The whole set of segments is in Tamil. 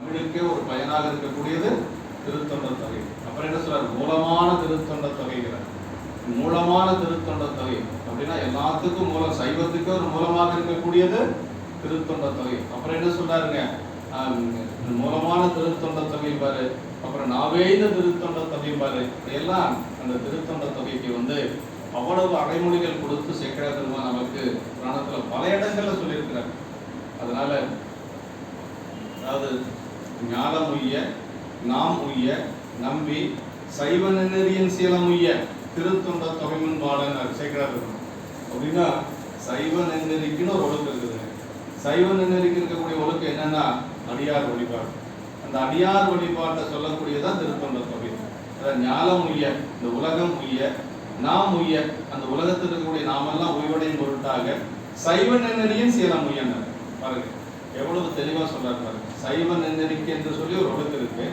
தமிழுக்கே ஒரு பயனாக இருக்கக்கூடியது திருத்தொண்ட தொகை. அப்புறம் என்ன சொல்றாரு? மூலமான திருத்தொண்ட தொகைங்கிறார். மூலமான திருத்தொண்ட தொகை அப்படின்னா எல்லாத்துக்கும் மூலம், சைவத்துக்கு ஒரு மூலமாக இருக்கக்கூடியது திருத்தொண்ட தொகை. அப்புறம் என்ன சொல்றாருங்க? மூலமான திருத்தொண்ட தொகை பாரு, அப்புறம் நாவேந்த திருத்தொண்ட தொகை பாரு. இதெல்லாம் அந்த திருத்தொண்ட தொகைக்கு அவ்வளவு அடைமொழிகள் கொடுத்து சேக்கிழார் பெருமான் நமக்கு புராணத்துல பல இடங்கள்ல சொல்லியிருக்கிறார். அதனால அதாவது ஞானம் உய்ய, நாம் உய்ய, நம்பி சைவ நெறியின் சீலம் உய்ய திருத்தொண்ட தொகைமுன் பாடல் சேக்கிழார் பெருமான். அப்படின்னா சைவ நெறிக்குன்னு ஒரு ஒழுக்கம் இருக்குதுங்க. சைவ நெறிக்கு இருக்கக்கூடிய ஒழுக்கம் என்னன்னா அடியார் வழிபாடு. அந்த அடியார் வழிபாட்டை சொல்லக்கூடியதான் திருத்தொண்ட தொகை. அதாவது ஞானம் உய்ய, இந்த உலகம் உய்ய, நாம் உய்ய, அந்த உலகத்தில் இருக்கக்கூடிய நாமெல்லாம் உய்வடையும் பொருட்டாக சைவ நெறியின் சீலம் உய்யனர். பாருங்க எவ்வளவு தெளிவா சொல்றாரு பாருங்க. சைவ நெறிக்கு என்று சொல்லி ஒரு ஒழுக்கம் இருக்கு.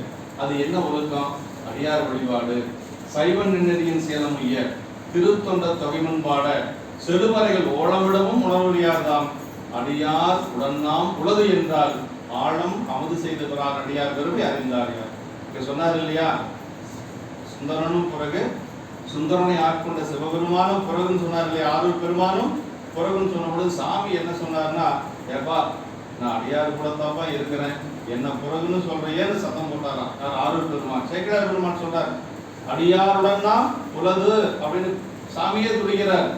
அது என்ன ஒழுக்கம்? அடியார் வழிபாடு. சைவ நெறியின் சீலம் உய்ய திருத்தொண்ட தொகைமுன் பாட செடுமறைகள் ஓளமிடமும் உணர்வழியார்தாம் அடியார் உடன்னாம் உலது என்றால் ஆழம் அமுது செய்த பிறார் அடியார் பெருமை அறிந்தாரியார். இங்க சொன்னார் இல்லையா? சுந்தரனும் பிறகு சுந்தரனை ஆட்கொண்ட சிவபெருமானும் பிறகுன்னு சொன்னார் இல்லையா? ஆரூர் பெருமானும் பிறகுன்னு சொன்னபோது சாமி என்ன சொன்னார்னா, ஏப்பா நான் அடியார் கூட தாப்பா இருக்கிறேன், என்ன பிறகுன்னு சொல்றேன்னு சத்தம் போட்டாராம். ஆரூர் பெருமான். சேக்கிழார் பெருமான் சொல்றார் அடியாருடன் தான் உலது அப்படின்னு சாமியே துடிக்கிறார்.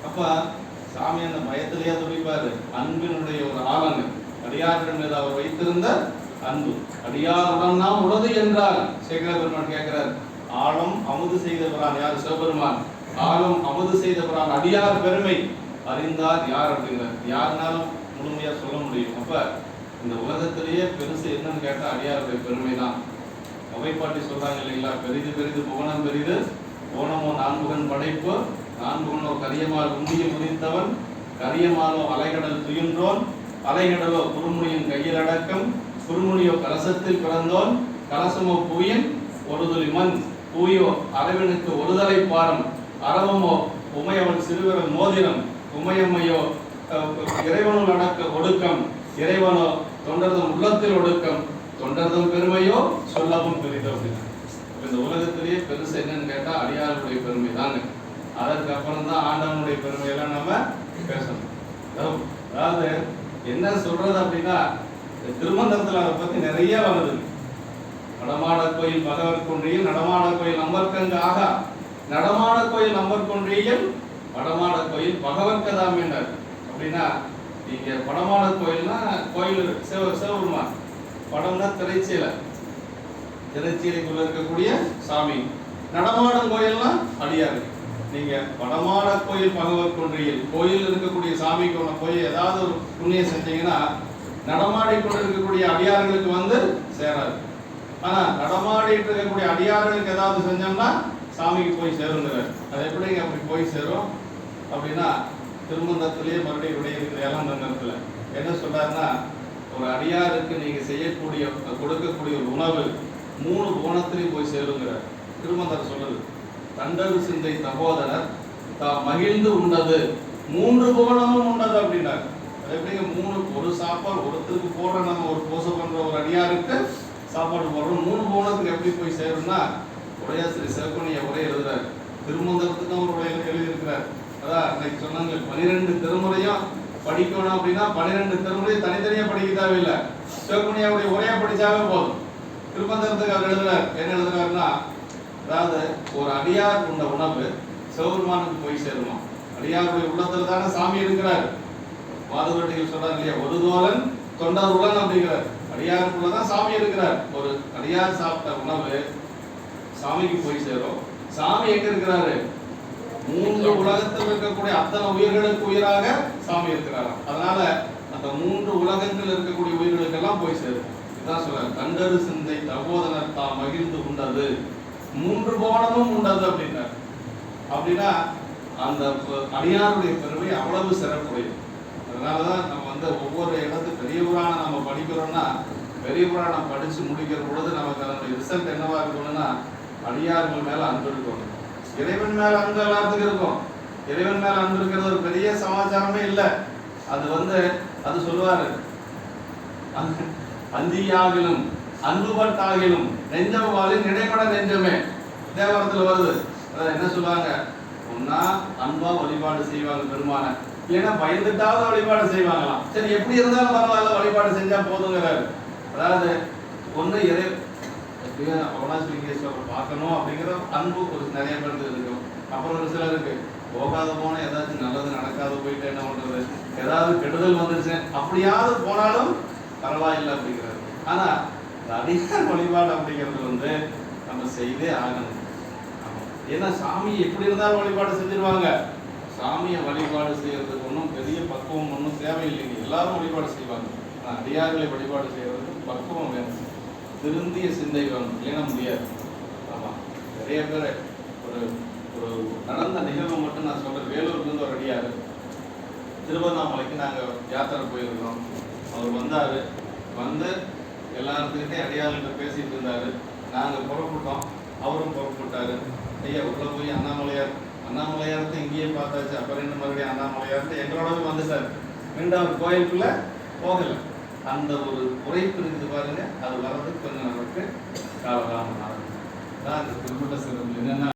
அப்ப சாமி அந்த பயத்திலேயே துடிப்பாரு. அன்பினுடைய ஒரு ஆளங்க அடியாரின் மீது அவர் வைத்திருந்த அன்பு. அடியாருடன் தான் உலது என்றால் சேக்கிழார் பெருமான் கேட்கிறார், ஆழம் அமுது செய்த பிரான் யார்? சிவபெருமான். ஆழம் அமுது செய்த பிரான் அடியார் பெருமை அறிந்தார் யார் அப்படிங்கிறார். யாருனாலும் முழுமையா சொல்ல முடியும். அப்ப இந்த உலகத்திலேயே பெருசு என்னன்னு கேட்டா அடியாருடைய பெருமை தான். அவைப்பாட்டி சொல்றாங்க இல்லைங்களா? பெரிது பெரிது புவனம் பெரிது, புவனமோ நான்முகன் படைப்பு, நான்முகனோ கரியமால் உண்டிய முதித்தவன், கரியமாலோ அலைகடல் துயின்றோன், அலைகடலோ குறுமுனியின் கையில் அடக்கம், குறுமுனியோ கலசத்தில் பிறந்தோன், கலசமோ புவியின் ஒரு துளி மண், பூயோ அரவனுக்கு ஒருதலை பாரம், அரவமோ உமையவன் சிறுவிரல் மோதிரம், உமையம்மையோ இறைவனுள் அடக்க ஒடுக்கம், இறைவனோ தொண்டர்தம் உள்ளத்தில் ஒடுக்கம், தொண்டர்தம் பெருமையோ சொல்லவும் பெரிதோ. இந்த உலகத்திலேயே பெருசு என்னன்னு கேட்டா அடியாருடைய பெருமை தாங்க. அதற்கு அப்புறம் தான் ஆண்டவனுடைய பெருமையெல்லாம் நம்ம பேசணும். அதாவது என்ன சொல்றது அப்படின்னா, திருமந்திரத்துல அதை பத்தி நிறைய வருது. நடமாட கோயில் பகவர் கொன்றியில் நடமாட கோயில் நம்பர்கங்கு ஆகா, நடமாட கோயில் நம்பர் கொன்றியில் வடமாட கோயில் பகவர்கதாம் என்றார். அப்படின்னா நீங்க வடமாட கோயில்னா கோயில் சிவபெருமான், படம்னா திரைச்சீலை, திரைச்சீலைக்குள்ள இருக்கக்கூடிய சாமி. நடமாடும் கோயில்னா அடியாரு. நீங்க வடமாட கோயில் பகவத் கொன்றியில் கோயில் இருக்கக்கூடிய சாமிக்கு போய் ஏதாவது ஒரு புண்ணியம் செஞ்சீங்கன்னா நடமாடி கொண்டு இருக்கக்கூடிய அடியார்களுக்கு சேராது. ஆனா நடமாடிட்டு இருக்கக்கூடிய அடியார்களுக்கு ஏதாவது செஞ்சோம்னா சாமிக்கு போய் சேருங்கிறார். அது எப்படிங்க அப்படி போய் சேரும் அப்படின்னா, திருமந்தத்திலேயே மறுபடியும் விடைய இருக்கிற 7ஆம் தந்திரத்துல என்ன சொல்றாருன்னா, ஒரு அடியாருக்கு நீங்க செய்யக்கூடிய கொடுக்கக்கூடிய ஒரு உணவு 3 கோணத்திலையும் போய் சேருங்கிறார். திருமந்தர் சொல்லுது, தண்டரு சிந்தை தகோதரர் மகிழ்ந்து உண்டது 3 கோணமும் உண்டது அப்படின்னாரு. அது எப்படிங்க 3 ஒரு சாப்பாடு ஒருத்தருக்கு போடுற, நம்ம ஒரு பூசை பண்ற ஒரு அடியாருக்கு சாப்பாடு போடுறோம், 3 கோணத்துக்கு எப்படி போய் சேரும்னா, உரையாசிரி சிவப்பணிய உரை எழுதுறாரு. திருமந்திரத்துக்கும் ஒரு உரை எழுதியிருக்கிறார். அதான் இன்னைக்கு சொன்னாங்க 12 திருமுறையும் படிக்கணும் அப்படின்னா 12 திருமுறையும் தனித்தனியா படிக்க தேவையில்லை, சிவப்பணியாவுடைய உரையா படிச்சாவே போதும். திருமந்திரத்துக்கு அவர் எழுதுறாரு. என்ன எழுதுறாருன்னா, அதாவது ஒரு அடியார் உண்ட உணவு சிவபெருமானுக்கு போய் சேருமா. அடியாருடைய உள்ளத்துல தானே சாமி இருக்கிறார். மாதவரடிகள் சொல்றாரு இல்லையா, ஒரு தோழன் தொண்டர் உலன் அப்படிங்கிறார். அடியாருக்குள்ளதான் சாமி இருக்கிறார். ஒரு அடியார் சாப்பிட்ட உணவு சாமிக்கு போய் சேரும். சாமி எங்க இருக்கிறாரு? 3 உலகத்தில் இருக்கக்கூடிய அத்தனை உயிர்களுக்கு உயிராக சாமி இருக்கிறார். அதனால அந்த 3 உலகத்தில் இருக்கக்கூடிய உயிர்களுக்கெல்லாம் போய் சேரும். இதுதான் சொல்றாரு, கண்டரு சிந்தை தகோதரர் தாம் மகிழ்ந்து உண்டது 3 கோணமும் உண்டது அப்படின்னார். அப்படின்னா அந்த அடியாருடைய பெருமை அவ்வளவு சிறப்புடையது. அதனாலதான் நம்ம ஒவ்வொரு இடத்துக்கு பெரிய புராணம் நம்ம படிக்கிறோம்னா, பெரிய புராணம் படிச்சு முடிக்கிற பொழுது நமக்கு அதனுடைய ரிசல்ட் என்னவா இருக்கணும்னா, அடியார்கள் மேல அன்பு இருக்கணும். இறைவன் மேல அன்பு எல்லாத்துக்கும் இருக்கும். இறைவன் மேல அன்பு இருக்கிறது ஒரு பெரிய சமாச்சாரமே இல்லை. அது அது சொல்லுவாரு, அந்தியாகிலும் அன்புபட்டாகிலும் நெஞ்சவாளின் நினைப்பட நெஞ்சமே தேவாரத்தில் வருது. அதாவது என்ன சொல்லுவாங்க, ஒன்னா அன்பா வழிபாடு செய்வாங்க பெருமான, இல்லைன்னா பயந்துட்டாவது வழிபாடு செய்வாங்களாம். சரி, எப்படி இருந்தாலும் பரவாயில்ல, வழிபாடு செஞ்சா போதுங்கிறாரு. அதாவது ஒண்ணு எதை அவனாசிலிங்கேஸ்வரர் பார்க்கணும் அப்படிங்கிற அன்பு ஒரு நிறைய பேருக்கு இருக்கும். அப்புறம் ஒரு சிலருக்கு போகாத போனா ஏதாச்சும் நல்லது நடக்காத போயிட்டு என்ன பண்றது, ஏதாவது கெடுதல் வந்துருச்சு அப்படியாவது போனாலும் பரவாயில்லை அப்படிங்கிறாரு. ஆனா அடியார் வழிபாடு அப்படிங்கிறது நம்ம செய்தே ஆகணும். ஏன்னா சாமி எப்படி இருந்தாலும் வழிபாடு செஞ்சிருவாங்க. சாமியை வழிபாடு செய்யறதுக்கு ஒன்றும் பெரிய பக்குவம் ஒன்றும் தேவையில்லைங்க, எல்லாரும் வழிபாடு செய்வாங்க. ஆனால் அடியார்களை வழிபாடு செய்யறதுக்கு பக்குவம் வேணும், திருந்திய சிந்தை வேணும், இல்லைன்னா முடியாது. ஆமாம், நிறைய பேர் ஒரு ஒரு நடந்த நிகழ்வு மட்டும் நான் சொல்கிறேன். வேலூர்லேருந்து ஒரு அடியார் திருவண்ணாமலைக்கு நாங்கள் யாத்திரை போயிருக்கிறோம். அவர் வந்தார், வந்து எல்லாத்துக்கிட்டே அடியார்கிட்ட பேசிட்டு இருந்தார். நாங்கள் புறப்பட்டோம், அவரும் புறப்பட்டார். ஐயா உள்ளே போய் அண்ணாமலையார்த்து இங்கேயே பார்த்தாச்சு, அப்புறம் என்ன மறுபடியும் அண்ணாமலையார்த்து எங்களோடவே வந்துட்டார். மீண்டும் அவர் கோயிலுக்குள்ளே போகலை. அந்த ஒரு குறைப்பு இருக்குது பாருங்க, அது வர்றதுக்கு கொஞ்சம் நமக்கு காலகாலம் ஆகும். அந்த குறிப்பிட்ட சிறப்பு என்னென்னா